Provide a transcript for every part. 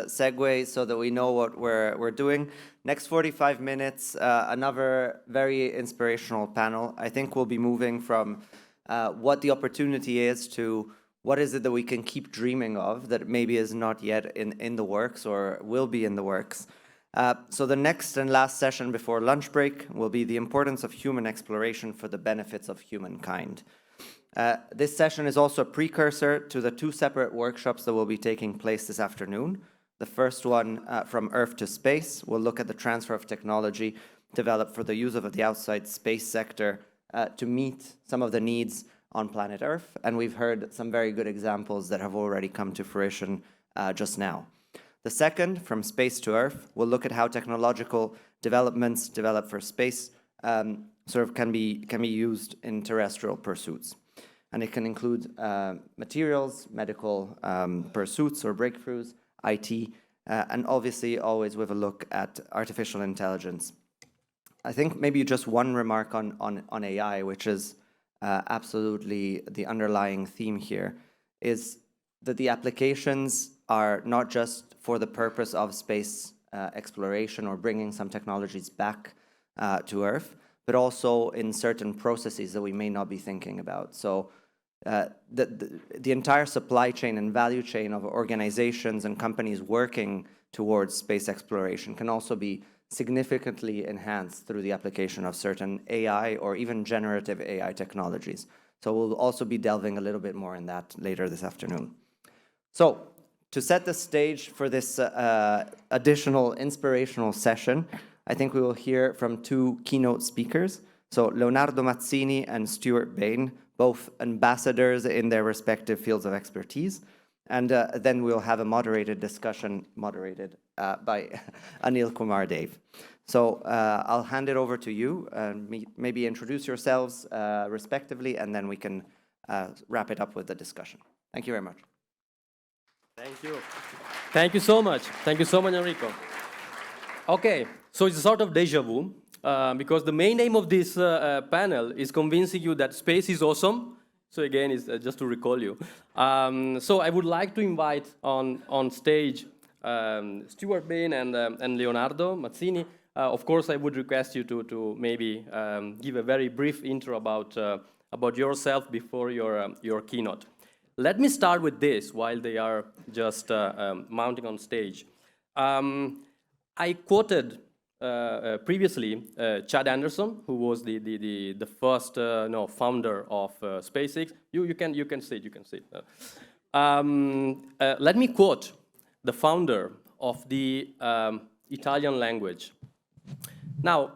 segue so that we know what we're doing. Next 45 minutes, another very inspirational panel. I think we'll be moving from what the opportunity is to what is it that we can keep dreaming of that maybe is not yet in the works or will be in the works. So the next and last session before lunch break will be the importance of human exploration for the benefits of humankind. This session is also a precursor to the two separate workshops that will be taking place this afternoon. The first one, From Earth to Space, will look at the transfer of technology developed for the use of the outside space sector to meet some of the needs on planet Earth. And we've heard some very good examples that have already come to fruition just now. The second, From Space to Earth, will look at how technological developments developed for space can be used in terrestrial pursuits. And it can include materials, medical pursuits or breakthroughs, IT, and obviously always with a look at artificial intelligence. I think maybe just one remark on AI, which is absolutely the underlying theme here, is that the applications are not just for the purpose of space exploration or bringing some technologies back to Earth, but also in certain processes that we may not be thinking about. So the entire supply chain and value chain of organizations and companies working towards space exploration can also be significantly enhanced through the application of certain AI or even generative AI technologies. So we'll also be delving a little bit more in that later this afternoon. So to set the stage for this additional inspirational session, I think we will hear from two keynote speakers. So Leonardo Mazzini and Stewart Bain, both ambassadors in their respective fields of expertise. And then we'll have a moderated discussion moderated by Anilkumar Dave. So I'll hand it over to you and maybe introduce yourselves respectively, and then we can wrap it up with the discussion. Thank you very much. Thank you. Thank you so much. Thank you so much, Enrico. Okay, so it's a sort of deja vu. Because the main aim of this panel is convincing you that space is awesome. So again, it's just to recall you. So I would like to invite on stage Stewart Bain and Leonardo Mazzini. Of course, I would request you to maybe give a very brief intro about yourself before your keynote. Let me start with this while they are just mounting on stage. I quoted previously, Chad Anderson, who was the first founder of SpaceX. You can say it. Let me quote the founder of the Italian language. Now,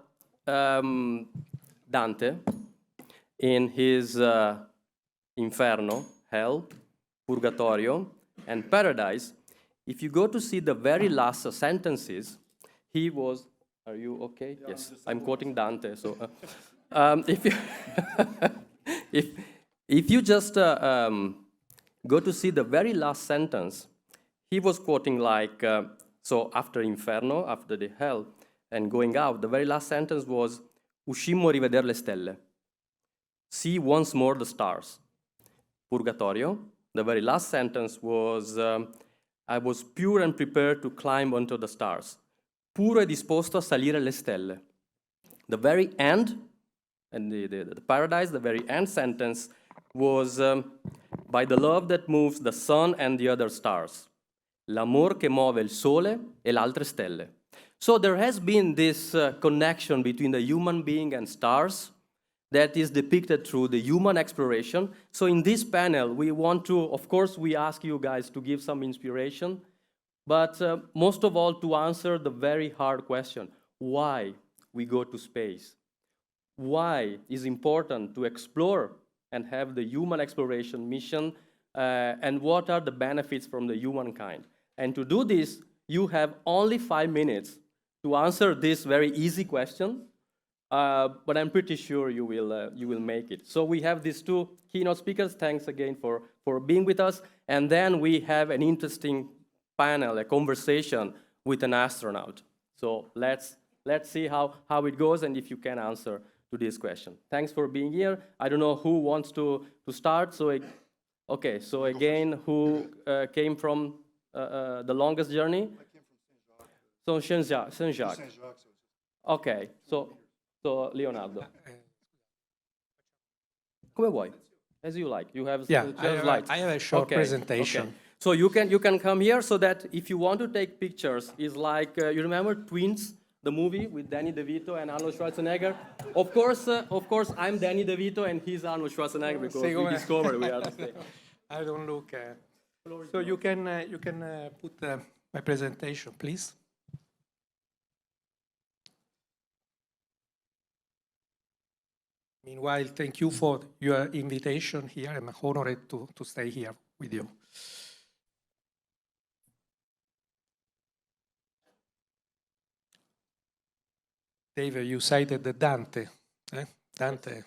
Dante, in his Inferno, Hell, Purgatorio, and Paradise, if you go to see the very last sentences, he was. Are you okay? Yes, I'm quoting Dante. So, if you just go to see the very last sentence, he was quoting like, so after Inferno, after the hell, and going out, the very last sentence was, uscimmo a rivedere le stelle. See once more the stars. Purgatorio, the very last sentence was, I was pure and prepared to climb onto the stars. Puro e disposto a salire le stelle. The very end, and the paradise, the very end sentence was, by the love that moves the sun and the other stars. L'amor che muove il sole e le altre stelle. So there has been this connection between the human being and stars that is depicted through the human exploration. So in this panel, we want to, of course, we ask you guys to give some inspiration, but most of all, to answer the very hard question, why we go to space? Why is important to explore and have the human exploration mission, and what are the benefits from the humankind? And to do this, you have only 5 minutes to answer this very easy question, but I'm pretty sure you will make it. So we have these two keynote speakers. Thanks again for being with us. And then we have an interesting panel, a conversation with an astronaut. So let's see how it goes and if you can answer to this question. Thanks for being here. I don't know who wants to start. So okay, so again, who came from the longest journey? So Saint-Jacques. Ok, so Leonardo. Come vuoi? As you like. You have slides. I have a short presentation. Okay. So you can come here so that if you want to take pictures, it's like you remember Twins, the movie with Danny DeVito and Arnold Schwarzenegger. Of course, I'm Danny DeVito and he's Arnold Schwarzenegger because we discovered we are the same. I don't look. So you can put my presentation, please. Meanwhile, thank you for your invitation here. I'm honored to stay here with you. Dave, you cited Dante. Dante.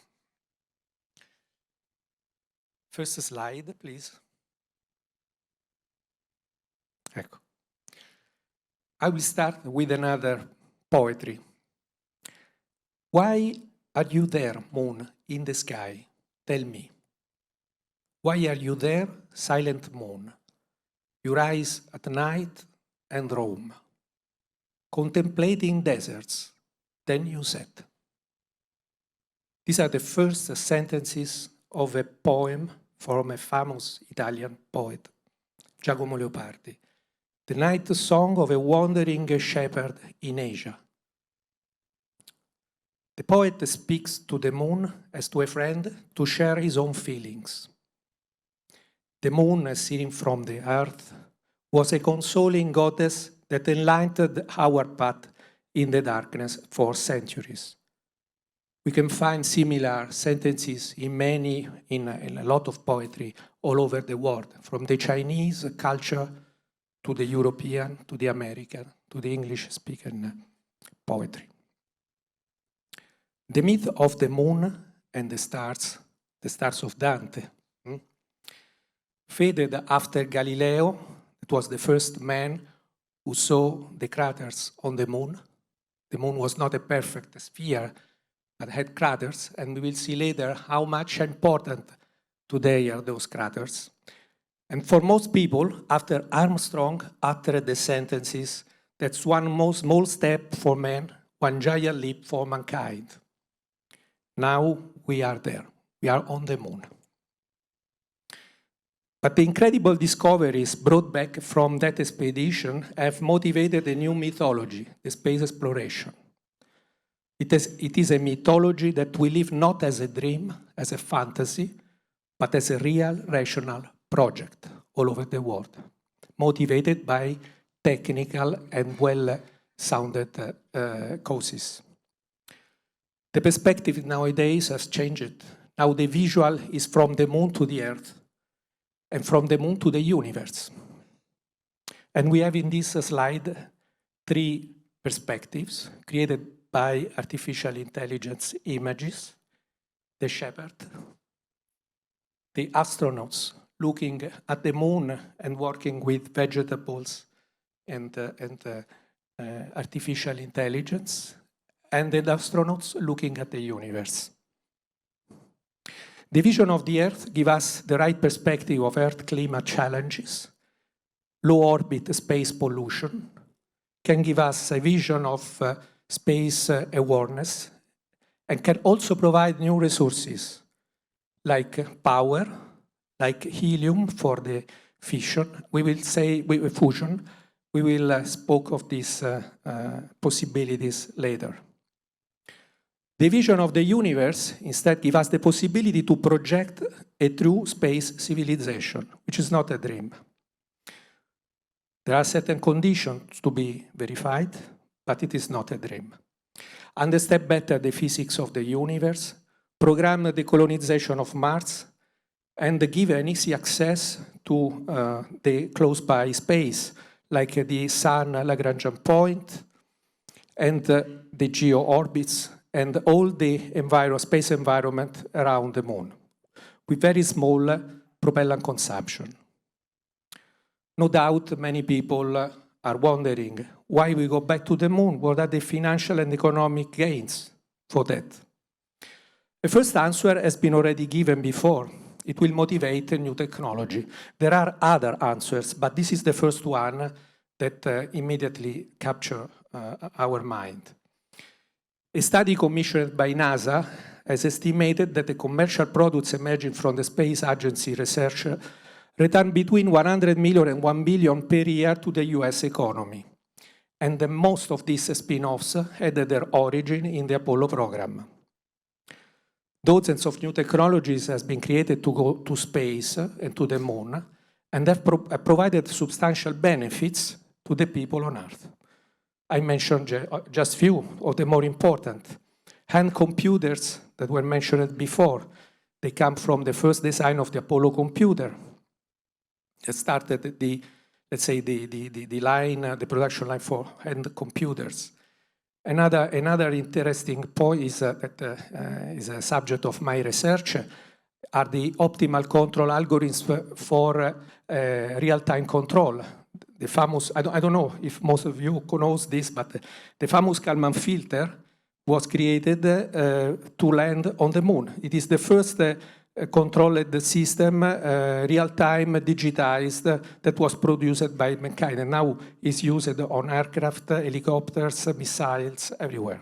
First slide, please. Ecco. I will start with another poetry. Why are you there, moon, in the sky? Tell me. Why are you there, silent moon? You rise at night and roam, contemplating deserts, then you set. These are the first sentences of a poem from a famous Italian poet, Giacomo Leopardi, the night song of a wandering shepherd in Asia. The poet speaks to the moon as to a friend to share his own feelings. The moon, as seen from the earth, was a consoling goddess that enlightened our path in the darkness for centuries. We can find similar sentences in a lot of poetry all over the world, from the Chinese culture to the European, to the American, to the English-speaking poetry. The myth of the moon and the stars of Dante, faded after Galileo. It was the first man who saw the craters on the moon. The moon was not a perfect sphere, but had craters, and we will see later how much important today are those craters. And for most people, after Armstrong uttered the sentences, that's one small step for man, one giant leap for mankind. Now we are there. We are on the moon. But the incredible discoveries brought back from that expedition have motivated a new mythology, the space exploration. It is a mythology that we live not as a dream, as a fantasy, but as a real, rational project all over the world, motivated by technical and well-sounded causes. The perspective nowadays has changed. Now the visual is from the moon to the earth, and from the moon to the universe. And we have in this slide 3 perspectives created by artificial intelligence images: the shepherd, the astronauts looking at the moon and working with vegetables and artificial intelligence, and the astronauts looking at the universe. The vision of the Earth gives us the right perspective of Earth climate challenges. Low orbit space pollution can give us a vision of space awareness, and can also provide new resources like power, like helium for the fission. We will say fusion. We will speak of these possibilities later. The vision of the universe instead gives us the possibility to project a true space civilization, which is not a dream. There are certain conditions to be verified, but it is not a dream. Understand better the physics of the universe, program the colonization of Mars, and give an easy access to the close-by space, like the Sun Lagrangian point, and the geo-orbits, and all the space environment around the moon, with very small propellant consumption. No doubt many people are wondering why we go back to the moon. What are the financial and economic gains for that? The first answer has been already given before. It will motivate a new technology. There are other answers, but this is the first one that immediately capture our mind. A study commissioned by NASA has estimated that the commercial products emerging from the Space Agency research return between 100 million and 1 billion per year to the US economy. And most of these spin-offs had their origin in the Apollo program. Dozens of new technologies have been created to go to space and to the moon, and have provided substantial benefits to the people on Earth. I mentioned just few of the more important. Hand computers that were mentioned before, they come from the first design of the Apollo computer. It started the production line for hand computers. Another interesting point is that is a subject of my research are the optimal control algorithms for real-time control. The famous, I don't know if most of you knows this, but the famous Kalman filter was created to land on the moon. It is the first controlled system, real-time digitized, that was produced by mankind, and now is used on aircraft, helicopters, missiles, everywhere.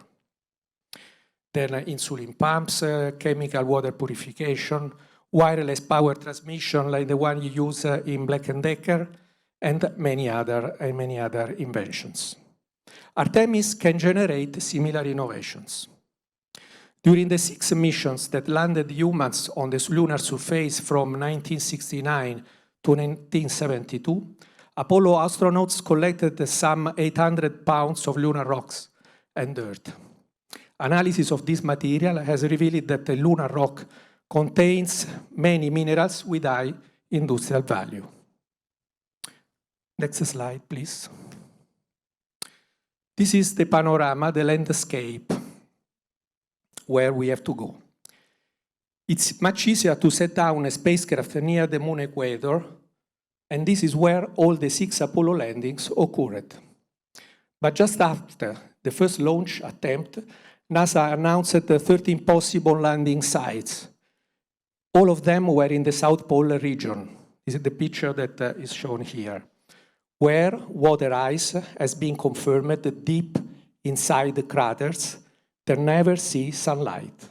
Then insulin pumps, chemical water purification, wireless power transmission like the one you use in Black & Decker, and many other inventions. Artemis can generate similar innovations. During the 6 missions that landed humans on the lunar surface from 1969 to 1972, Apollo astronauts collected some 800 pounds of lunar rocks and dirt. Analysis of this material has revealed that the lunar rock contains many minerals with high industrial value. Next slide, please. This is the panorama, the landscape where we have to go. It's much easier to set down a spacecraft near the moon equator, and this is where all the 6 Apollo landings occurred. But just after the first launch attempt, NASA announced 13 possible landing sites. All of them were in the South Pole region. This is the picture that is shown here, where water ice has been confirmed deep inside the craters that never see sunlight.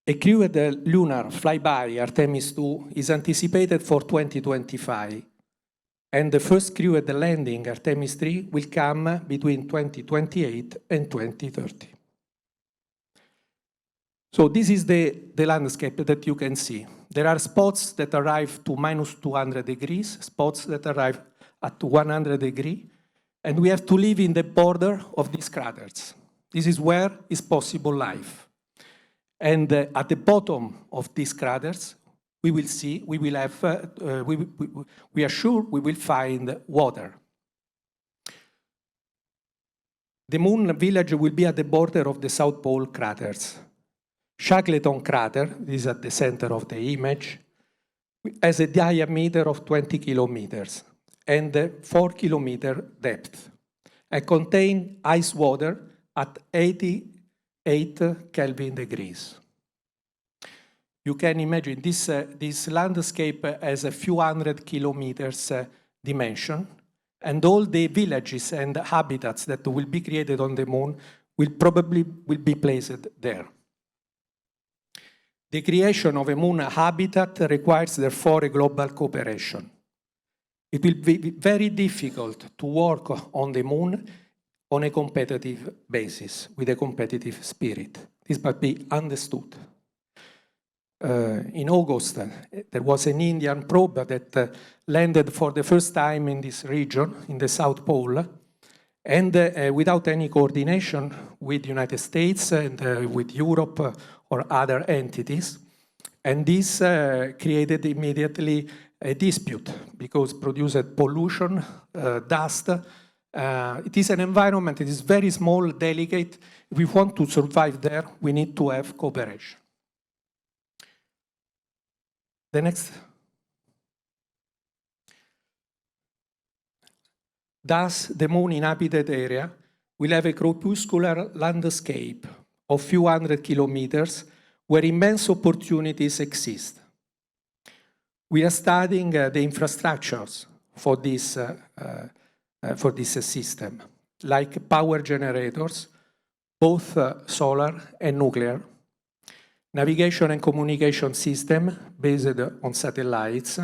A crewed lunar flyby, Artemis II, is anticipated for 2025, and the first crewed landing, Artemis III, will come between 2028 and 2030. So this is the landscape that you can see. There are spots that arrive to minus 200 degrees, spots that arrive at 100 degrees, and we have to live in the border of these craters. This is where is possible life. And at the bottom of these craters, we will see, we are sure we will find water. The moon village will be at the border of the South Pole craters. Shackleton crater, this is at the center of the image, has a diameter of 20 kilometers and 4 kilometer depth, and contain ice water at 88 Kelvin degrees. You can imagine this landscape as a few hundred kilometers dimension, and all the villages and habitats that will be created on the moon will probably be placed there. The creation of a moon habitat requires, therefore, a global cooperation. It will be very difficult to work on the moon on a competitive basis, with a competitive spirit. This must be understood. In August, there was an Indian probe that landed for the first time in this region, in the South Pole, and without any coordination with the United States and with Europe or other entities. And this created immediately a dispute because it produced pollution, dust. It is an environment, it is very small, delicate. If we want to survive there, we need to have cooperation. The next. Thus, the moon inhabited area will have a crepuscular landscape of few hundred kilometers where immense opportunities exist. We are studying the infrastructures for this system, like power generators, both solar and nuclear, navigation and communication system based on satellites,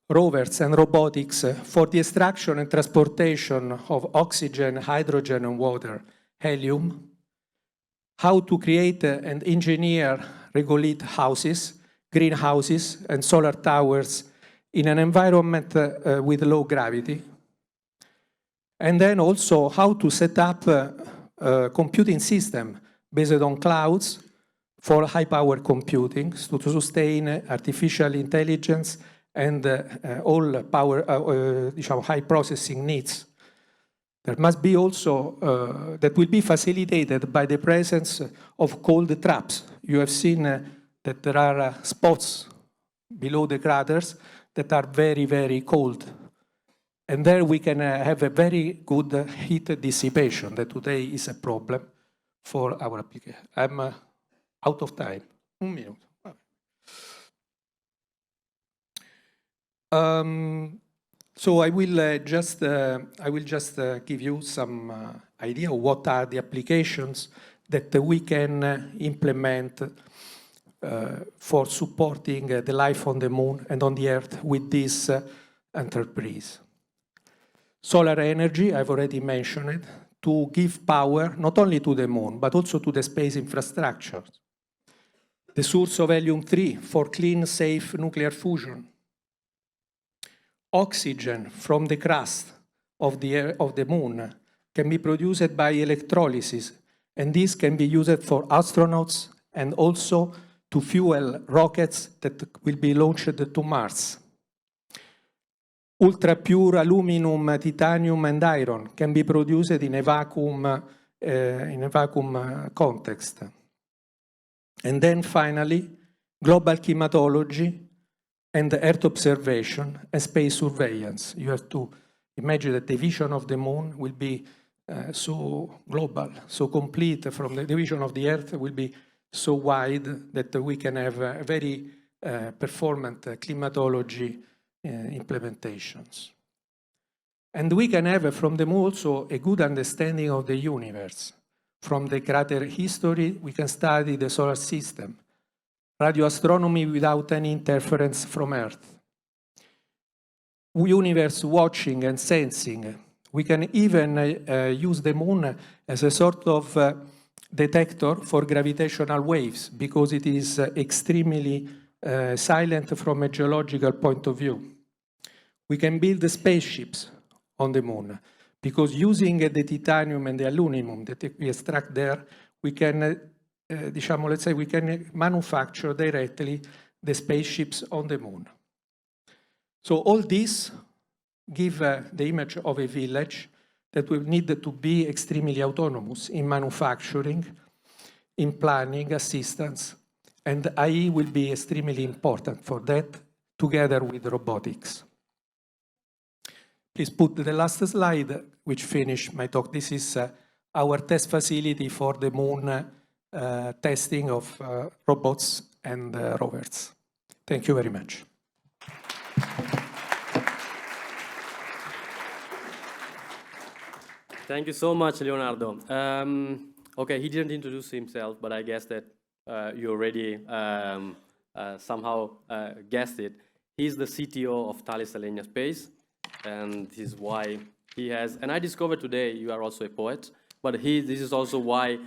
rovers and robotics for the extraction and transportation of oxygen, hydrogen and water, helium, how to create and engineer regolith houses, greenhouses and solar towers in an environment with low gravity, and then also how to set up a computing system based on clouds for high-power computing to sustain artificial intelligence and all power, high processing needs. There must be also, that will be facilitated by the presence of cold traps. You have seen that there are spots below the craters that are very, very cold. And there we can have a very good heat dissipation that today is a problem for our application. I'm out of time. 1 minute. So I will just give you some idea of what are the applications that we can implement for supporting the life on the moon and on the Earth with this enterprise. Solar energy, I've already mentioned it, to give power not only to the moon, but also to the space infrastructure. The source of helium-3 for clean, safe nuclear fusion. Oxygen from the crust of the moon can be produced by electrolysis, and this can be used for astronauts and also to fuel rockets that will be launched to Mars. Ultra-pure aluminum, titanium, and iron can be produced in a vacuum context. And then finally, global climatology and Earth observation and space surveillance. You have to imagine that the vision of the moon will be so global, so complete from the vision of the Earth will be so wide that we can have a very performant climatology implementations. And we can have from the moon also a good understanding of the universe. From the crater history, we can study the solar system, radio astronomy without any interference from Earth, universe watching and sensing. We can even use the moon as a sort of detector for gravitational waves because it is extremely silent from a geological point of view. We can build spaceships on the moon because using the titanium and the aluminum that we extract there, we can let's say we can manufacture directly the spaceships on the moon. So all this give the image of a village that will need to be extremely autonomous in manufacturing, in planning, assistance, and AI will be extremely important for that, together with robotics. Please put the last slide, which finished my talk. This is our test facility for the moon testing of robots and rovers. Thank you very much. Thank you so much, Leonardo. Okay, he didn't introduce himself, but I guess that you already somehow guessed it. He's the CTO of Thales Alenia Space, and this is why he has, and I discovered today you are also a poet, but this is also why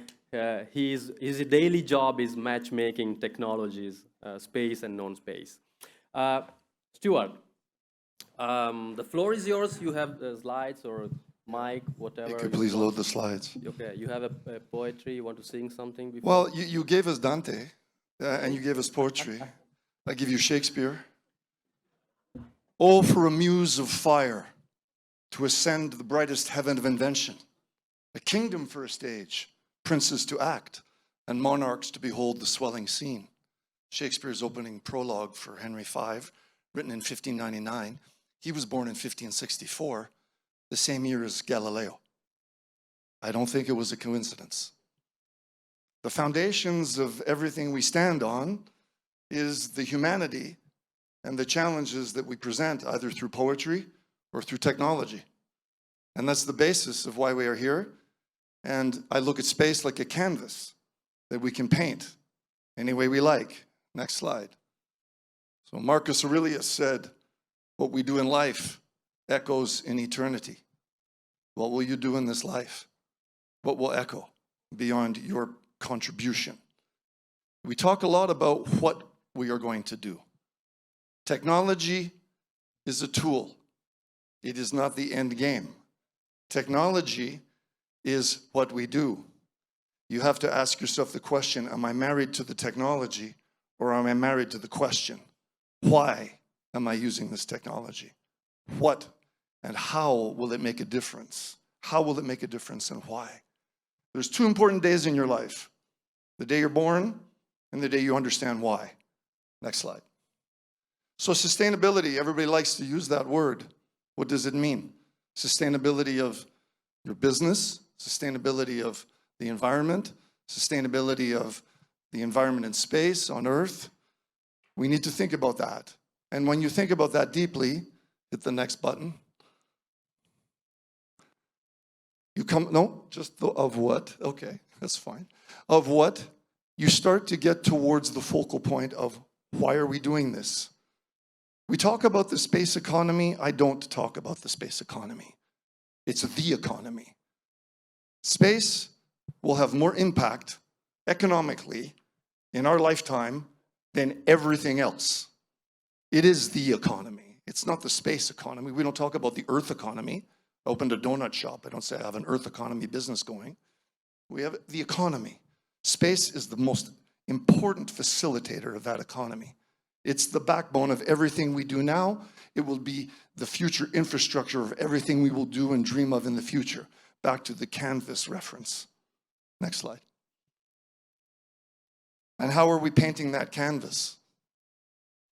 his daily job is matchmaking technologies, space and non-space. Stewart, the floor is yours. You have the slides or mic, whatever. Could you please load the slides? Okay, you have a poetry, you want to sing something before? Well, you gave us Dante, and you gave us poetry. I give you Shakespeare. Oh, for a muse of fire to ascend the brightest heaven of invention, a kingdom for a stage, princes to act, and monarchs to behold the swelling scene. Shakespeare's opening prologue for Henry V, written in 1599. He was born in 1564, the same year as Galileo. I don't think it was a coincidence. The foundations of everything we stand on is the humanity and the challenges that we present either through poetry or through technology. And that's the basis of why we are here. And I look at space like a canvas that we can paint any way we like. Next slide. So Marcus Aurelius said, what we do in life echoes in eternity. What will you do in this life? What will echo beyond your contribution? We talk a lot about what we are going to do. Technology is a tool. It is not the end game. Technology is what we do. You have to ask yourself the question, am I married to the technology or am I married to the question? Why am I using this technology? What and how will it make a difference? How will it make a difference and why? There's two important days in your life. The day you're born and the day you understand why. Next slide. So sustainability, everybody likes to use that word. What does it mean? Sustainability of your business, sustainability of the environment, sustainability of the environment in space, on Earth. We need to think about that. And when you think about that deeply, hit the next button. You come, no, just the, of what? Okay, that's fine. Of what? You start to get towards the focal point of why are we doing this? We talk about the space economy. I don't talk about the space economy. It's the economy. Space will have more impact economically in our lifetime than everything else. It is the economy. It's not the space economy. We don't talk about the Earth economy. I opened a donut shop. I don't say I have an Earth economy business going. We have the economy. Space is the most important facilitator of that economy. It's the backbone of everything we do now. It will be the future infrastructure of everything we will do and dream of in the future. Back to the canvas reference. Next slide. And how are we painting that canvas?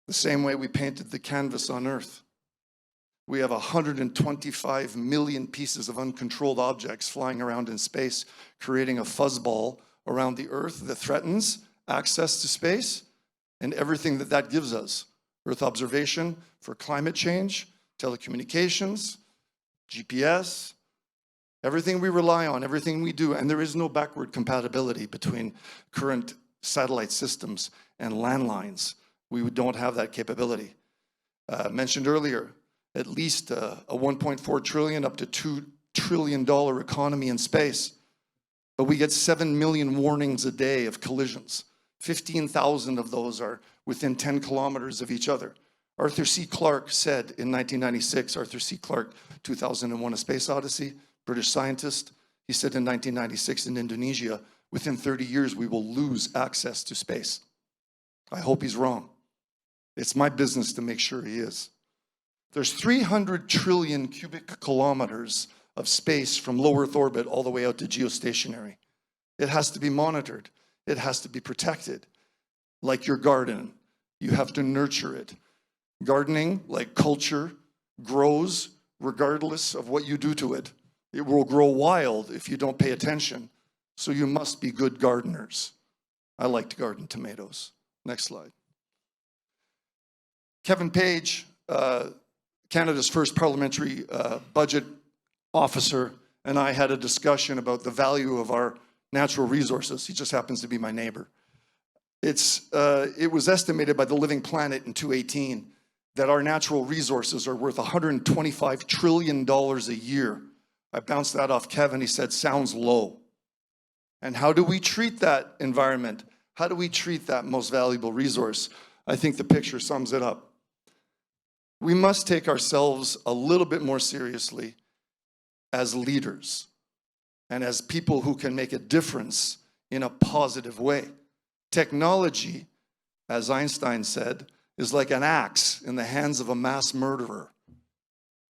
The same way we painted the canvas on Earth. We have 125 million pieces of uncontrolled objects flying around in space, creating a fuzzball around the Earth that threatens access to space and everything that that gives us. Earth observation for climate change, telecommunications, GPS, everything we rely on, everything we do, and there is no backward compatibility between current satellite systems and landlines. We don't have that capability. Mentioned earlier, at least a 1.4 trillion up to $2 trillion economy in space, but we get 7 million warnings a day of collisions. 15,000 of those are within 10 kilometers of each other. Arthur C. Clarke said in 1996, Arthur C. Clarke, 2001: A Space Odyssey, British scientist, he said in 1996 in Indonesia, within 30 years we will lose access to space. I hope he's wrong. It's my business to make sure he is. There's 300 trillion cubic kilometers of space from low Earth orbit all the way out to geostationary. It has to be monitored. It has to be protected. Like your garden, you have to nurture it. Gardening, like culture, grows regardless of what you do to it. It will grow wild if you don't pay attention. So you must be good gardeners. I like to garden tomatoes. Next slide. Kevin Page, Canada's first parliamentary budget officer, and I had a discussion about the value of our natural resources. He just happens to be my neighbor. It was estimated by the Living Planet in 2018 that our natural resources are worth $125 trillion a year. I bounced that off Kevin. He said, sounds low. And how do we treat that environment? How do we treat that most valuable resource? I think the picture sums it up. We must take ourselves a little bit more seriously as leaders and as people who can make a difference in a positive way. Technology, as Einstein said, is like an axe in the hands of a mass murderer.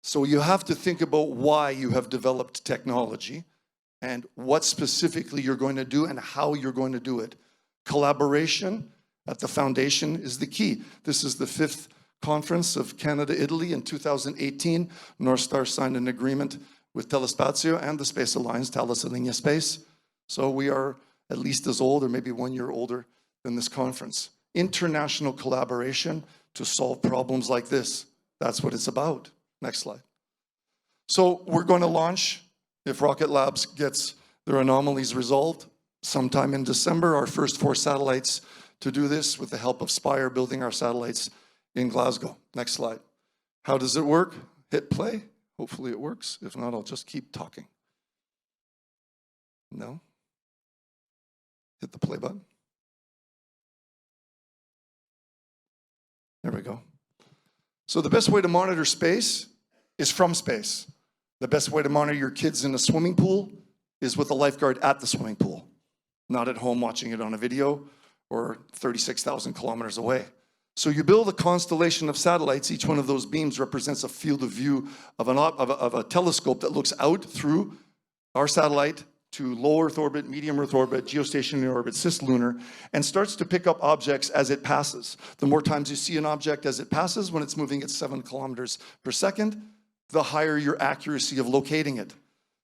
So you have to think about why you have developed technology and what specifically you're going to do and how you're going to do it. Collaboration at the foundation is the key. This is the 5th conference of Canada-Italy in 2018. NorthStar signed an agreement with Telespazio and the Space Alliance, Thales, Alenia Space. So we are at least as old or maybe 1 year older than this conference. International collaboration to solve problems like this. That's what it's about. Next slide. So we're going to launch, if Rocket Labs gets their anomalies resolved, sometime in December, our first 4 satellites to do this with the help of Spire building our satellites in Glasgow. Next slide. How does it work? Hit play. Hopefully it works. If not, I'll just keep talking. No? Hit the play button. There we go. So the best way to monitor space is from space. The best way to monitor your kids in a swimming pool is with a lifeguard at the swimming pool, not at home watching it on a video or 36,000 kilometers away. So you build a constellation of satellites. Each one of those beams represents a field of view of a telescope that looks out through our satellite to low Earth orbit, medium Earth orbit, geostationary orbit, cislunar, and starts to pick up objects as it passes. The more times you see an object as it passes, when it's moving at 7 kilometers per second, the higher your accuracy of locating it.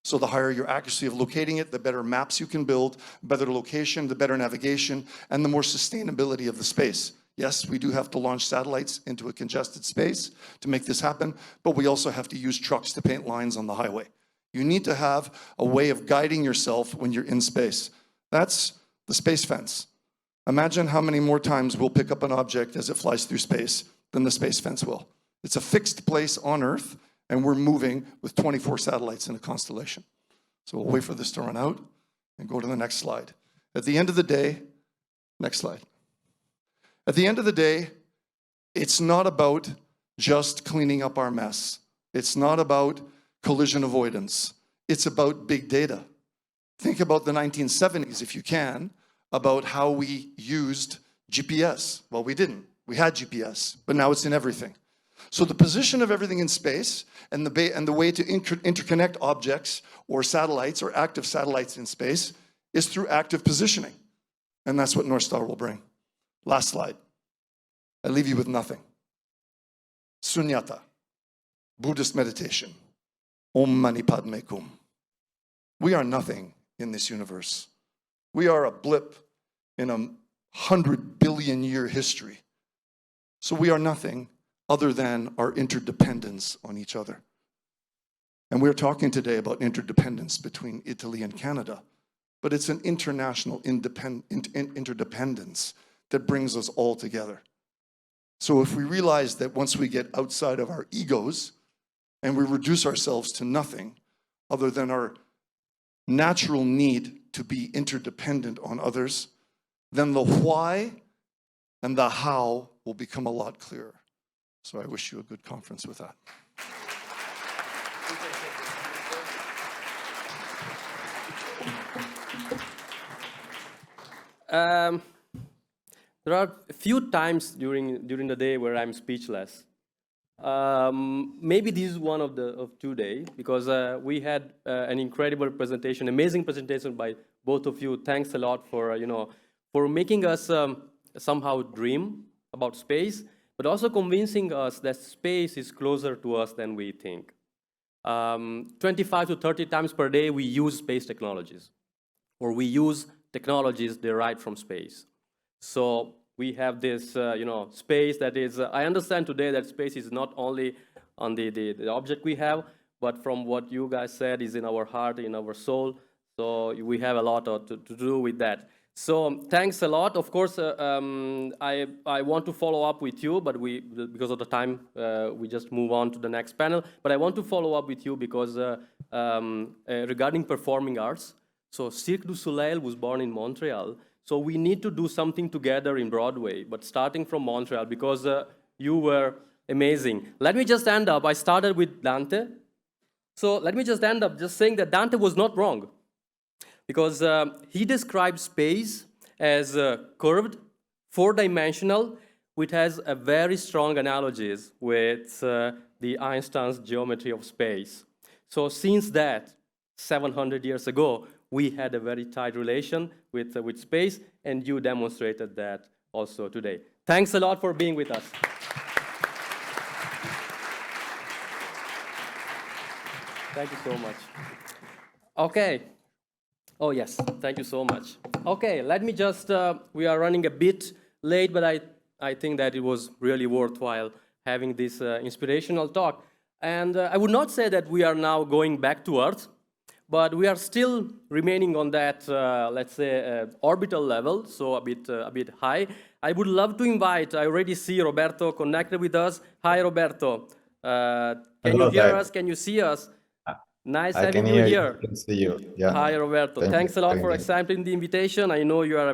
So the higher your accuracy of locating it, the better maps you can build, better location, the better navigation, and the more sustainability of the space. Yes, we do have to launch satellites into a congested space to make this happen, but we also have to use trucks to paint lines on the highway. You need to have a way of guiding yourself when you're in space. That's the space fence. Imagine how many more times we'll pick up an object as it flies through space than the space fence will. It's a fixed place on Earth, and we're moving with 24 satellites in a constellation. So we'll wait for this to run out and go to the next slide. At the end of the day, next slide. At the end of the day, it's not about just cleaning up our mess. It's not about collision avoidance. It's about big data. Think about the 1970s, if you can, about how we used GPS. Well, we didn't. We had GPS, but now it's in everything. So the position of everything in space and the way to interconnect objects or satellites or active satellites in space is through active positioning. And that's what NorthStar will bring. Last slide. I leave you with nothing. Sunyata, Buddhist meditation. Om Mani Padme Kum. We are nothing in this universe. We are a blip in a 100 billion year history. So we are nothing other than our interdependence on each other. And we're talking today about interdependence between Italy and Canada, but it's an international interdependence that brings us all together. So if we realize that once we get outside of our egos and we reduce ourselves to nothing other than our natural need to be interdependent on others, then the why and the how will become a lot clearer. So I wish you a good conference with that. There are a few times during the day where I'm speechless. Maybe this is one of 2 days, because we had an incredible presentation, amazing presentation by both of you. Thanks a lot for for making us somehow dream about space, but also convincing us that space is closer to us than we think. 25 to 30 times per day we use space technologies, or we use technologies derived from space. So we have this, space that is, I understand today that space is not only on the object we have, but from what you guys said is in our heart, in our soul. So we have a lot to do with that. So thanks a lot. Of course, I want to follow up with you, but because of the time, we just move on to the next panel. But I want to follow up with you because regarding performing arts, so Cirque du Soleil was born in Montreal. So we need to do something together in Broadway, but starting from Montreal, because you were amazing. Let me just end up, I started with Dante. So let me just end up just saying that Dante was not wrong, because he described space as curved, 4-dimensional, which has a very strong analogies with the Einstein's geometry of space. So since that, 700 years ago, we had a very tight relation with space, and you demonstrated that also today. Thanks a lot for being with us. Thank you so much. Okay. Oh, yes. Thank you so much. Okay, let me just, we are running a bit late, but I think that it was really worthwhile having this inspirational talk. And I would not say that we are now going back to Earth, but we are still remaining on that, let's say, orbital level, so a bit high. I would love to invite, I already see Roberto connected with us. Hi, Roberto. Can Hello, you hear Dave. us? Can you see us? Nice I having can you hear here. you, can see you. Yeah. Hi, Roberto. Thank Thanks you. a lot Thank for you. accepting the invitation. I know you are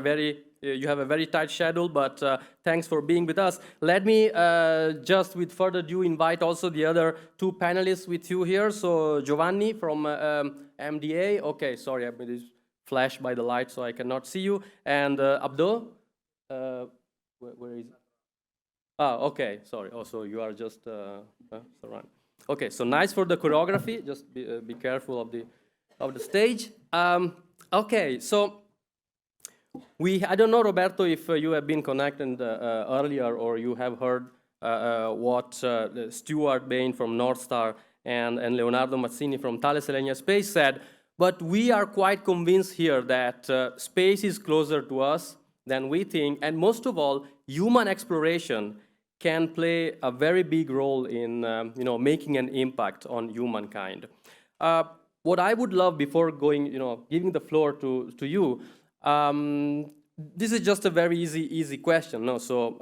you have a very tight schedule, but thanks for being with us. Let me just, with further ado, invite also the other two panelists with you here. So Giovanni from MDA. Okay, sorry, I've been flashed by the light, so I cannot see you. And Abdo. Where is? Ah, okay. Sorry. Also, you are just surrounded. Okay, so nice for the choreography. Just be careful of the stage. Okay, so I don't know, Roberto, if you have been connected earlier or you have heard what Stewart, Bain from NorthStar and Leonardo Mazzini from Thales Alenia Space said, but we are quite convinced here that space is closer to us than we think, and most of all, human exploration can play a very big role in making an impact on humankind. What I would love before going, giving the floor to you, this is just a very easy question. No? So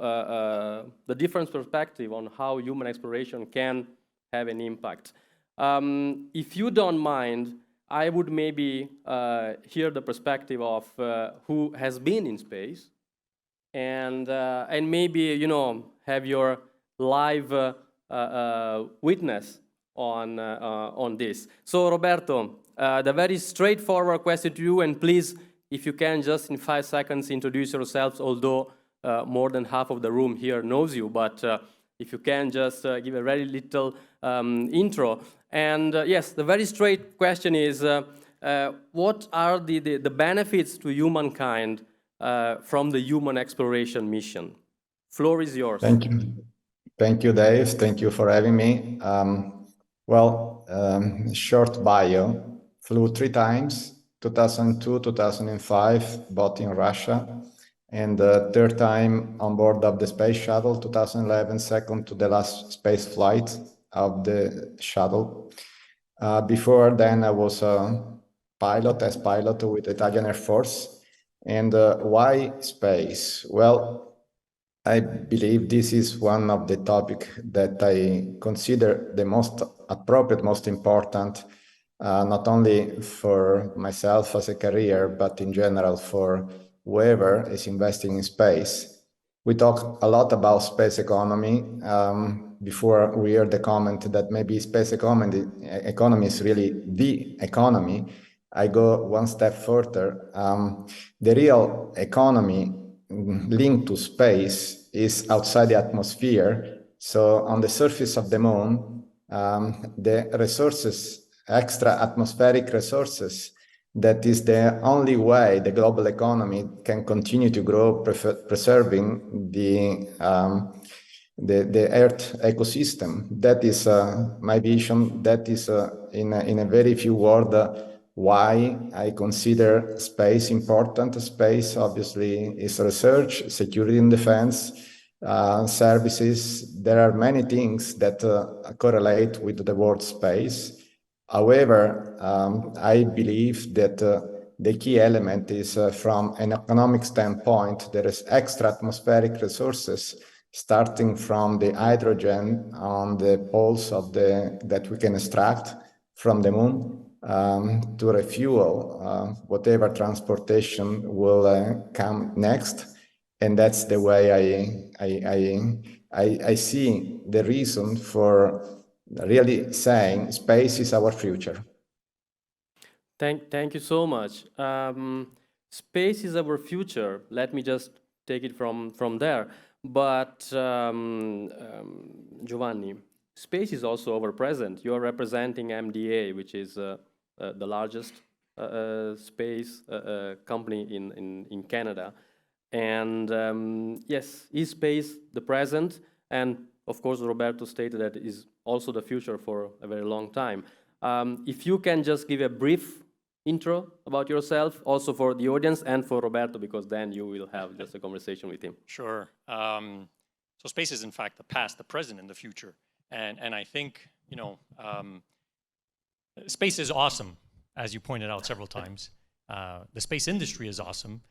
the different perspective on how human exploration can have an impact. If you don't mind, I would maybe hear the perspective of who has been in space, and maybe have your live witness on this. So Roberto, the very straightforward question to you, and please, if you can, just in 5 seconds introduce yourselves, although more than half of the room here knows you, but if you can just give a very little intro. And yes, the very straight question is, what are the benefits to humankind from the human exploration mission? Floor is yours. Thank you. Thank you, Dave. Thank you for having me. Short bio. Flew 3 times, 2002, 2005, both in Russia. And the 3rd time on board of the space shuttle, 2011, second to the last space flight of the shuttle. Before then, I was a test pilot with the Italian Air Force. And why space? Well, I believe this is one of the topics that I consider the most appropriate, most important, not only for myself as a career, but in general for whoever is investing in space. We talk a lot about space economy. Before we heard the comment that maybe space economy is really the economy. I go one step further. The real economy linked to space is outside the atmosphere. So on the surface of the moon, the resources, extra atmospheric resources, that is the only way the global economy can continue to grow, preserving the Earth ecosystem. That is my vision. That is, in a very few words, why I consider space important. Space, obviously, is research, security and defense, services. There are many things that correlate with the word space. However, I believe that the key element is from an economic standpoint, there is extra atmospheric resources starting from the hydrogen on the poles of that we can extract from the moon to refuel whatever transportation will come next. And that's the way I see the reason for really saying space is our future. Thank you so much. Space is our future. Let me just take it from there. But Giovanni, space is also our present. You are representing MDA, which is the largest space company in Canada. And yes, is space the present? And of course, Roberto stated that it is also the future for a very long time. If you can just give a brief intro about yourself, also for the audience and for Roberto, because then you will have just a conversation with him. Sure. So space is in fact the past, the present, and the future. And I think, you know, space is awesome, as you pointed out several times. The space industry is awesome.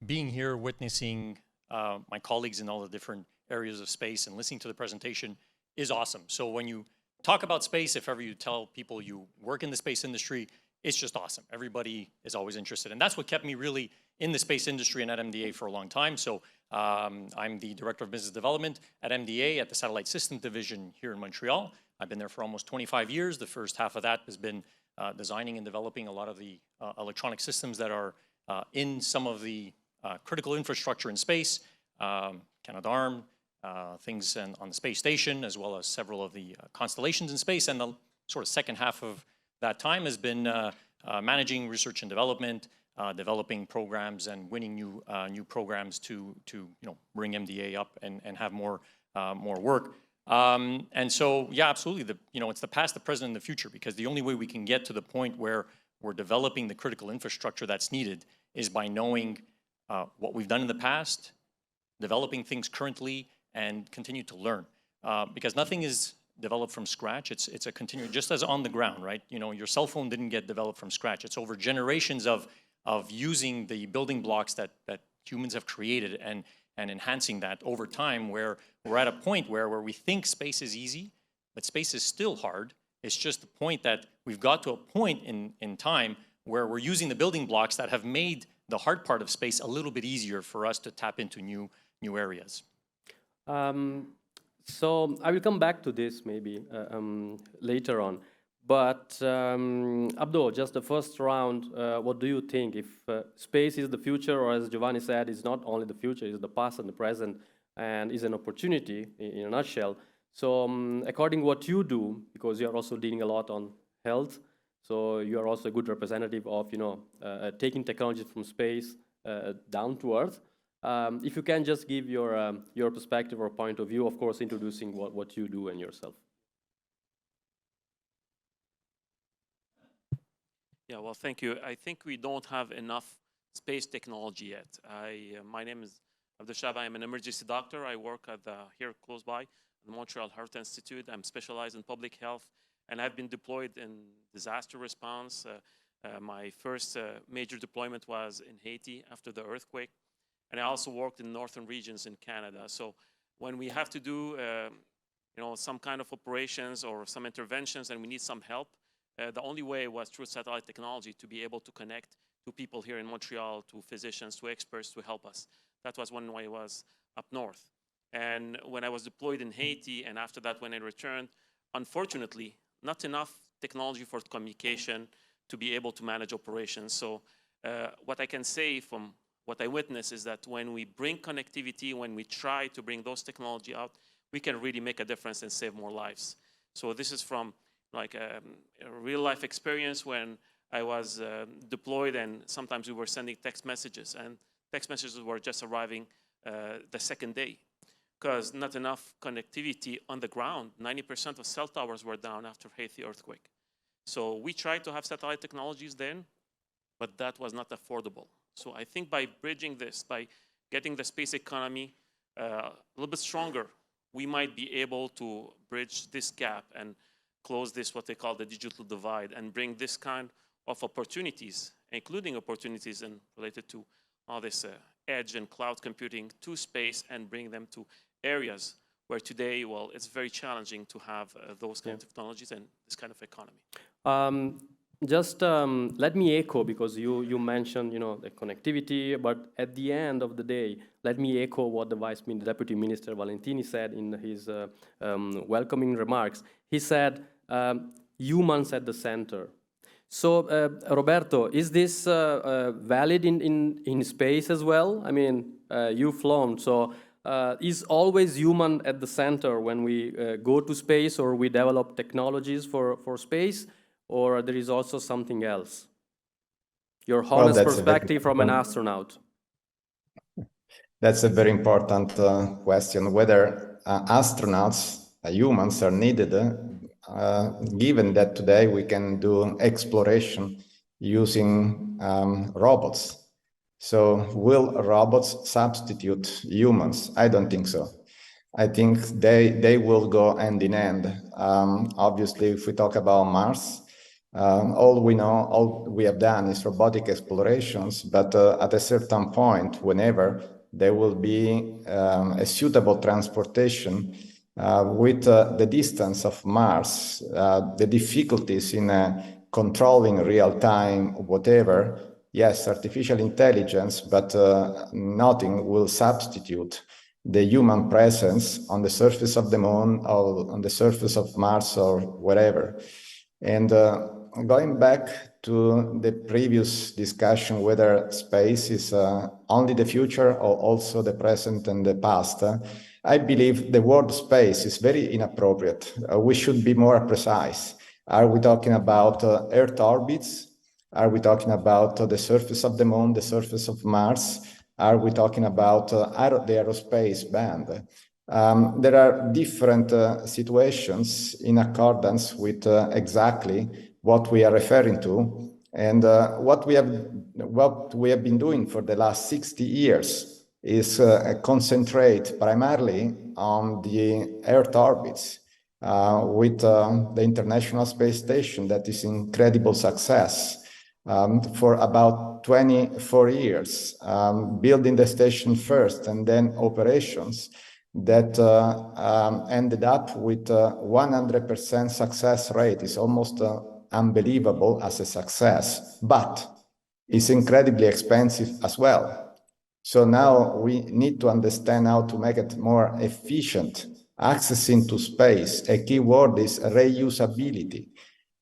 Being here, witnessing my colleagues in all the different areas of space and listening to the presentation is awesome. So when you talk about space, if ever you tell people you work in the space industry, it's just awesome. Everybody is always interested. And that's what kept me really in the space industry and at MDA for a long time. So I'm the Director of Business Development at MDA at the Satellite Systems Division here in Montreal. I've been there for almost 25 years. The first half of that has been designing and developing a lot of the electronic systems that are in some of the critical infrastructure in space, Canadarm, things on the space station, as well as several of the constellations in space. And the sort of second half of that time has been managing research and development, developing programs and winning new programs to bring MDA up and have more work. And so, yeah, absolutely. It's the past, the present, and the future, because the only way we can get to the point where we're developing the critical infrastructure that's needed is by knowing what we've done in the past, developing things currently, and continue to learn. Because nothing is developed from scratch. It's a continuous, just as on the ground, right? You know, your cell phone didn't get developed from scratch. It's over generations of using the building blocks that humans have created and enhancing that over time, where we're at a point where we think space is easy, but space is still hard. It's just the point that we've got to a point in time where we're using the building blocks that have made the hard part of space a little bit easier for us to tap into new areas. So I will come back to this maybe later on. But Abdo, just the first round, what do you think? If space is the future, or as Giovanni said, it's not only the future, it's the past and the present, and is an opportunity in a nutshell. So according to what you do, because you are also dealing a lot on health, so you are also a good representative of taking technology from space down to Earth. If you can just give your perspective or point of view, of course, introducing what you do and yourself. Yeah, well, thank you. I think we don't have enough space technology yet. My name is Abdo Shabah. I'm an emergency doctor. I work at here close by, the Montreal Heart Institute. I'm specialized in public health, and I've been deployed in disaster response. My first major deployment was in Haiti after the earthquake, and I also worked in northern regions in Canada. So when we have to do some kind of operations or some interventions and we need some help, the only way was through satellite technology to be able to connect to people here in Montreal, to physicians, to experts to help us. That was one way I was up north. And when I was deployed in Haiti, and after that when I returned, unfortunately, not enough technology for communication to be able to manage operations. So what I can say from what I witnessed is that when we bring connectivity, when we try to bring those technology out, we can really make a difference and save more lives. So this is from like a real life experience when I was deployed, and sometimes we were sending text messages, and text messages were just arriving the second day because not enough connectivity on the ground. 90% of cell towers were down after Haiti earthquake. So we tried to have satellite technologies then, but that was not affordable. So I think by bridging this, by getting the space economy a little bit stronger, we might be able to bridge this gap and close this, what they call the digital divide, and bring this kind of opportunities, including opportunities related to all this edge and cloud computing to space, and bring them to areas where today, well, it's very challenging to have those kinds of technologies and this kind of economy. Just let me echo, because you mentioned the connectivity, but at the end of the day, let me echo what the Deputy Minister Valentini said in his welcoming remarks. He said, humans at the center. So, Roberto, is this valid in space as well? I mean, you've flown, so is always human at the center when we go to space or we develop technologies for space? Or there is also something else? Your honest perspective from an astronaut. That's a very important question, whether astronauts, humans, are needed, given that today we can do exploration using robots. So will robots substitute humans? I don't think so. I think they will go hand in hand. Obviously, if we talk about Mars, all we have done is robotic explorations, but at a certain point, whenever there will be a suitable transportation with the distance of Mars, the difficulties in controlling real-time whatever, yes, artificial intelligence, but nothing will substitute the human presence on the surface of the moon or on the surface of Mars or wherever. And going back to the previous discussion, whether space is only the future or also the present and the past, I believe the word space is very inappropriate. We should be more precise. Are we talking about Earth orbits? Are we talking about the surface of the moon, the surface of Mars? Are we talking about the aerospace band? There are different situations in accordance with exactly what we are referring to, and what we have been doing for the last 60 years is concentrate primarily on the Earth orbits with the International Space Station that is incredible success. For about 24 years, building the station first and then operations that ended up with 100% success rate. Is almost unbelievable as a success, but it's incredibly expensive as well. So now we need to understand how to make it more efficient. Access into space, a key word is reusability.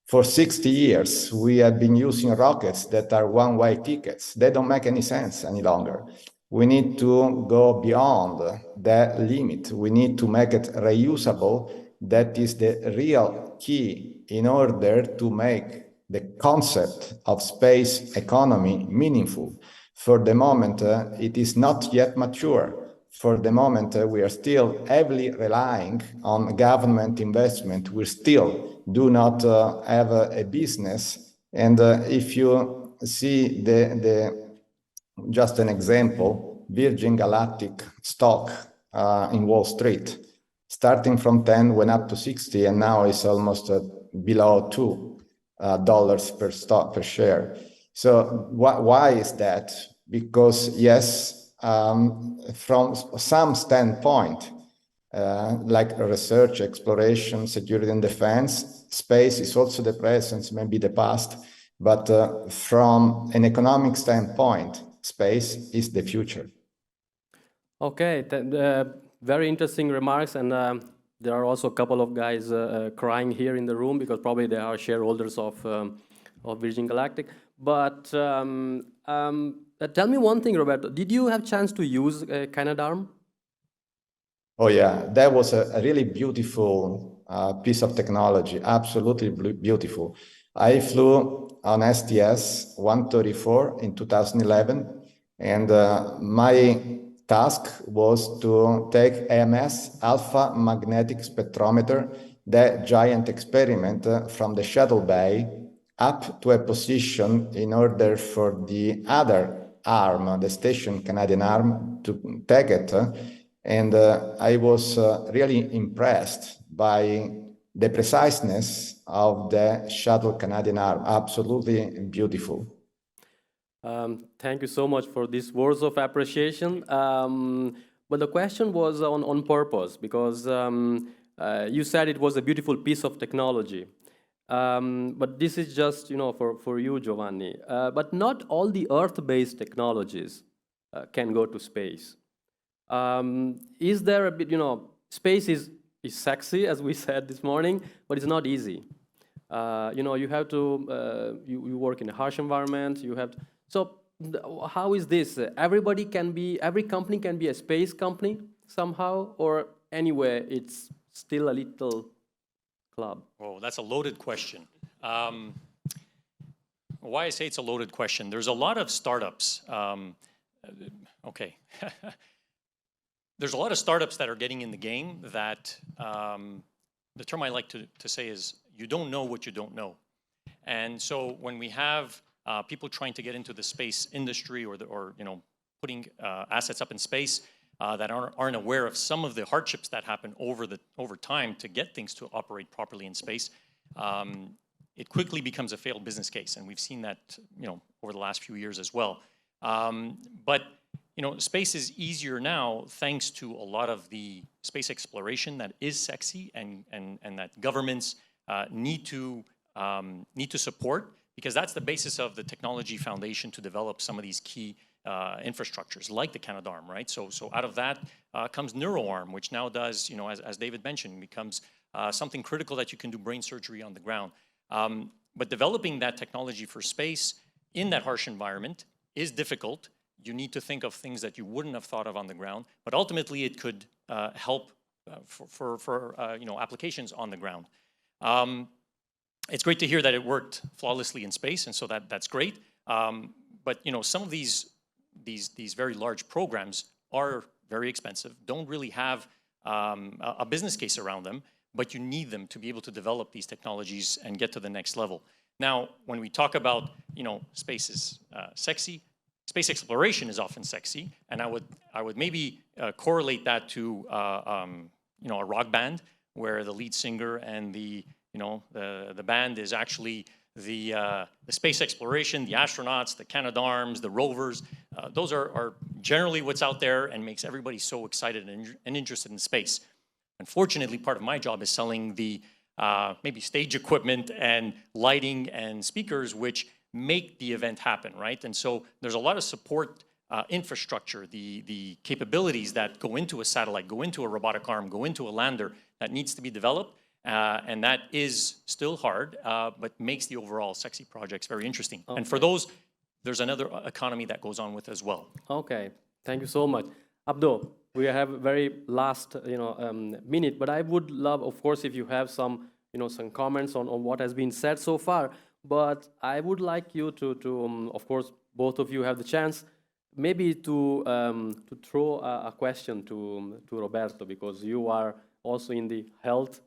For 60 years, we have been using rockets that are one-way tickets. They don't make any sense any longer. We need to go beyond that limit. We need to make it reusable. That is the real key in order to make the concept of space economy meaningful. For the moment, it is not yet mature. For the moment, we are still heavily relying on government investment. We still do not have a business. And if you see just an example, Virgin Galactic stock in Wall Street, starting from 10, went up to 60, and now it's almost below $2 per share. So why is that? Because yes, from some standpoint, like research, exploration, security and defense, space is also the present, maybe the past, but from an economic standpoint, space is the future. Okay, very interesting remarks, and there are also a couple of guys crying here in the room because probably they are shareholders of Virgin Galactic. But tell me one thing, Roberto. Did you have a chance to use Canadarm? Oh yeah, that was a really beautiful piece of technology, absolutely beautiful. I flew on STS-134 in 2011, and my task was to take AMS, Alpha Magnetic Spectrometer, that giant experiment from the shuttle bay up to a position in order for the other arm, the station Canadian arm, to take it. And I was really impressed by the preciseness of the shuttle Canadian arm. Absolutely beautiful. Thank you so much for these words of appreciation. But the question was on purpose, because you said it was a beautiful piece of technology. But this is just, for you, Giovanni. But not all the Earth-based technologies can go to space. Is there a bit, space is sexy, as we said this morning, but it's not easy. You have to, you work in a harsh environment, you have to, so how is this? Every company can be a space company somehow, or anywhere it's still a little club? Oh, that's a loaded question. Why I say it's a loaded question, there's a lot of startups. Okay. There's a lot of startups that are getting in the game that, the term I like to say is, you don't know what you don't know. And so when we have people trying to get into the space industry or putting assets up in space that aren't aware of some of the hardships that happen over time to get things to operate properly in space, it quickly becomes a failed business case, and we've seen that over the last few years as well. But space is easier now thanks to a lot of the space exploration that is sexy and that governments need to support, because that's the basis of the technology foundation to develop some of these key infrastructures like the Canadarm, right? So out of that comes NeuroArm, which now does, as David mentioned, becomes something critical that you can do brain surgery on the ground. But developing that technology for space in that harsh environment is difficult. You need to think of things that you wouldn't have thought of on the ground, but ultimately it could help for applications on the ground. It's great to hear that it worked flawlessly in space, and so that's great. But some of these very large programs are very expensive, don't really have a business case around them, but you need them to be able to develop these technologies and get to the next level. Now, when we talk about, space is sexy, space exploration is often sexy, and I would maybe correlate that to a rock band where the lead singer and the band is actually the space exploration, the astronauts, the Canadarms, the rovers. Those are generally what's out there and makes everybody so excited and interested in space. Unfortunately, part of my job is selling the maybe stage equipment and lighting and speakers, which make the event happen, right? And so there's a lot of support infrastructure, the capabilities that go into a satellite, go into a robotic arm, go into a lander that needs to be developed. And that is still hard, but makes the overall sexy projects very interesting. Okay. And for those, there's another economy that goes on with as well. Okay, thank you so much. Abdo, we have a very last minute, but I would love, of course, if you have some some comments on what has been said so far. But I would like you to of course, both of you have the chance, maybe to throw a question to Roberto, because you are also in the health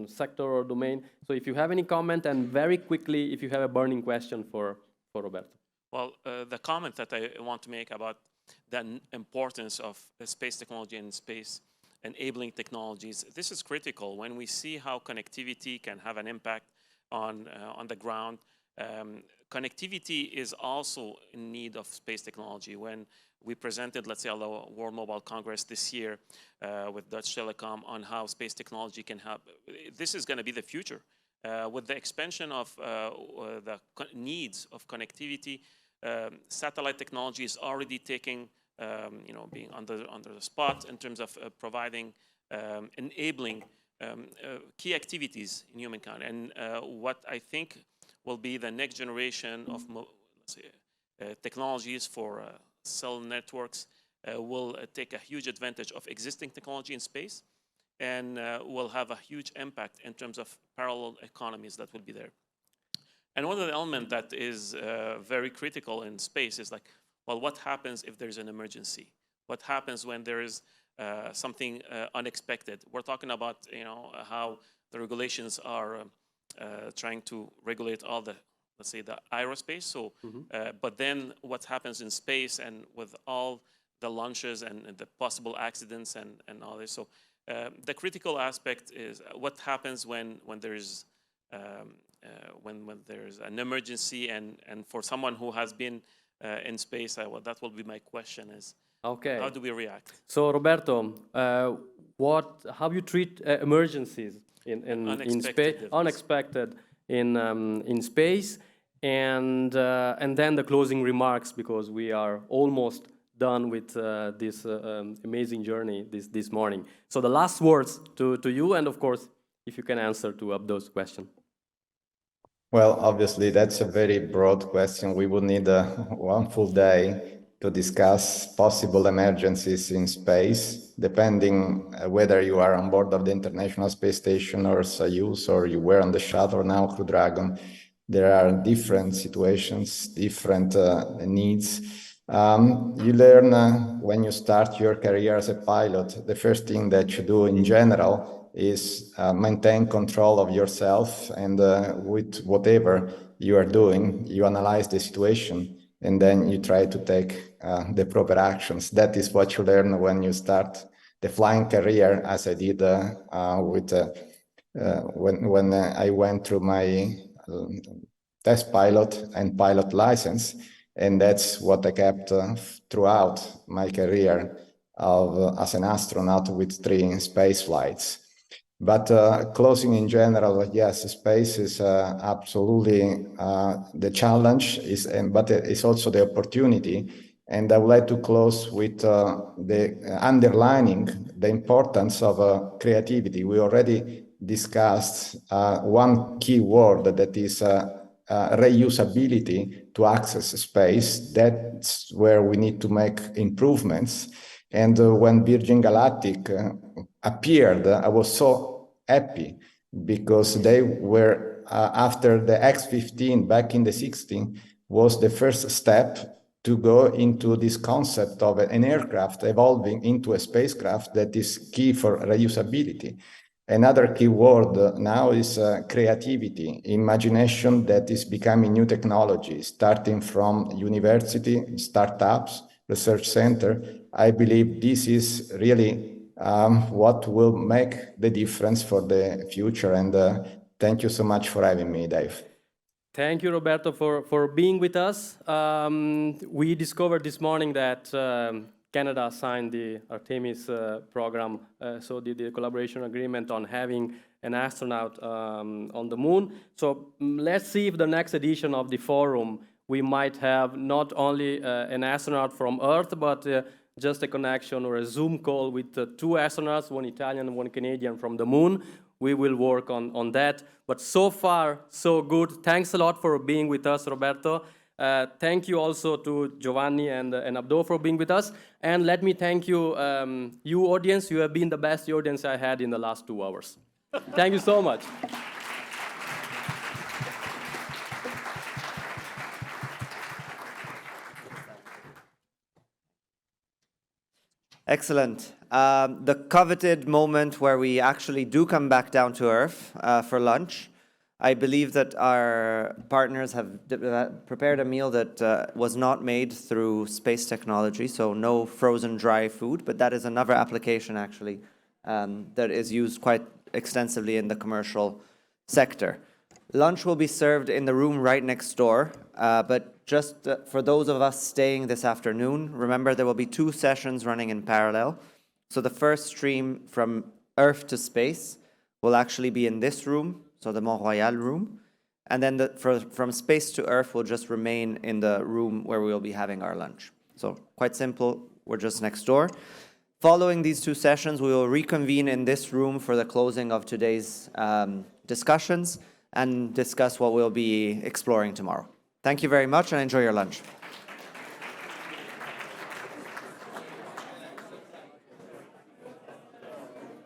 sector or domain. So if you have any comment, and very quickly, if you have a burning question for Roberto. Well, the comment that I want to make about the importance of space technology and space enabling technologies, this is critical when we see how connectivity can have an impact on the ground. Connectivity is also in need of space technology. When we presented, let's say, at the World Mobile Congress this year with Dutch Telecom on how space technology can help. This is going to be the future. With the expansion of the needs of connectivity, satellite technology is already taking, being under the spot in terms of providing, enabling key activities in humankind. And what I think will be the next generation of let's say, technologies for cell networks will take a huge advantage of existing technology in space, and will have a huge impact in terms of parallel economies that will be there. And one of the elements that is very critical in space is like, well, what happens if there's an emergency? What happens when there is something unexpected? We're talking about how the regulations are trying to regulate all the, let's say, the aerospace. So, but then what happens in space and with all the launches and the possible accidents and all this. So the critical aspect is what happens when there's when there's an emergency, and for someone who has been in space, well, that will be my question is, okay, how do we react? So Roberto, how you treat emergencies in space, unexpected in space, and then the closing remarks, because we are almost done with this amazing journey this morning. So the last words to you, and of course, if you can answer to Abdo's question. Well, obviously, that's a very broad question. We would need one full day to discuss possible emergencies in space, depending whether you are on board of the International Space Station or Soyuz, or you were on the shuttle now, Crew Dragon. There are different situations, different needs. You learn when you start your career as a pilot, the first thing that you do in general is maintain control of yourself, and with whatever you are doing, you analyze the situation, and then you try to take the proper actions. That is what you learn when you start the flying career, as I did when I went through my test pilot and pilot license, and that's what I kept throughout my career as an astronaut with 3 space flights. But closing in general, yes, space is absolutely the challenge, but it's also the opportunity. And I would like to close with the underlining the importance of creativity. We already discussed one key word that is reusability to access space. That's where we need to make improvements. And when Virgin Galactic appeared, I was so happy because they were, after the X-15 back in the 60s, was the first step to go into this concept of an aircraft evolving into a spacecraft that is key for reusability. Another key word now is creativity, imagination that is becoming new technology, starting from university, startups, research center. I believe this is really what will make the difference for the future. And thank you so much for having me, Dave. Thank you, Roberto, for being with us. We discovered this morning that Canada signed the Artemis program, so the collaboration agreement on having an astronaut on the moon. So let's see if the next edition of the forum, we might have not only an astronaut from Earth, but just a connection or a Zoom call with 2 astronauts, 1 Italian and 1 Canadian from the moon. We will work on that. But so far, so good. Thanks a lot for being with us, Roberto. Thank you also to Giovanni and Abdo for being with us. And let me thank you, you audience. You have been the best audience I had in the last 2 hours. Thank you so much. Excellent. The coveted moment where we actually do come back down to Earth for lunch. I believe that our partners have prepared a meal that was not made through space technology, so no frozen dry food, but that is another application actually that is used quite extensively in the commercial sector. Lunch will be served in the room right next door, but just for those of us staying this afternoon, remember there will be 2 sessions running in parallel. So the first stream from Earth to space will actually be in this room, so the Mont Royal room. And then from space to Earth will just remain in the room where we will be having our lunch. So quite simple, we're just next door. Following these 2 sessions, we will reconvene in this room for the closing of today's discussions and discuss what we'll be exploring tomorrow. Thank you very much and enjoy your lunch.